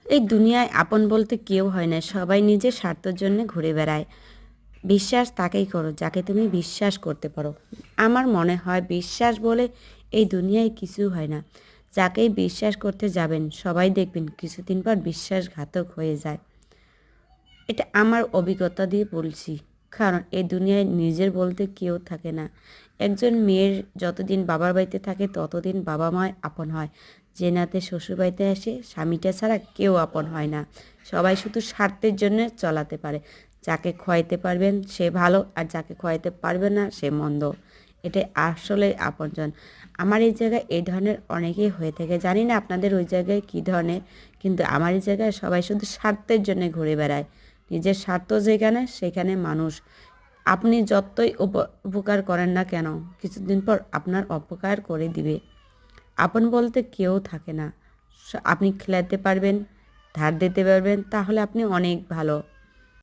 এই দুনিয়ায় আপন বলতে কেউ হয় না, সবাই নিজের স্বার্থের জন্য ঘুরে বেড়ায়। বিশ্বাস তাকেই করো যাকে তুমি বিশ্বাস করতে পারো। আমার মনে হয় বিশ্বাস বলে এই দুনিয়ায় কিছু হয় না। যাকেই বিশ্বাস করতে যাবেন সবাই দেখবেন কিছুদিন পর বিশ্বাসঘাতক হয়ে যায়। এটা আমার অভিজ্ঞতা দিয়ে বলছি। কারণ এই দুনিয়ায় নিজের বলতে কেউ থাকে না। একজন মেয়ের যতদিন বাবার বাড়িতে থাকে ততদিন বাবা মায় আপন হয়। যে নাতে শ্বশুরবাড়িতে আসে স্বামীটা ছাড়া কেউ আপন হয় না। সবাই শুধু স্বার্থের জন্য চলাতে পারে। যাকে খোয়াইতে পারবেন সে ভালো, আর যাকে খোয়াইতে পারবে না সে মন্দ। এটাই আসলে আপনজন। আমার এই জায়গায় এই ধরনের অনেকেই হয়ে থাকে, জানি না আপনাদের ওই জায়গায় কী ধরনের, কিন্তু আমার এই জায়গায় সবাই শুধু স্বার্থের জন্য ঘুরে বেড়ায়। নিজের স্বার্থ যেখানে সেখানে মানুষ। আপনি যতই উপকার করেন না কেন কিছুদিন পর আপনার অপকার করে দিবে। আপন বলতে কেউ থাকে না। আপনি খেলাতে পারবেন, ধার দিতে পারবেন, তাহলে আপনি অনেক ভালো।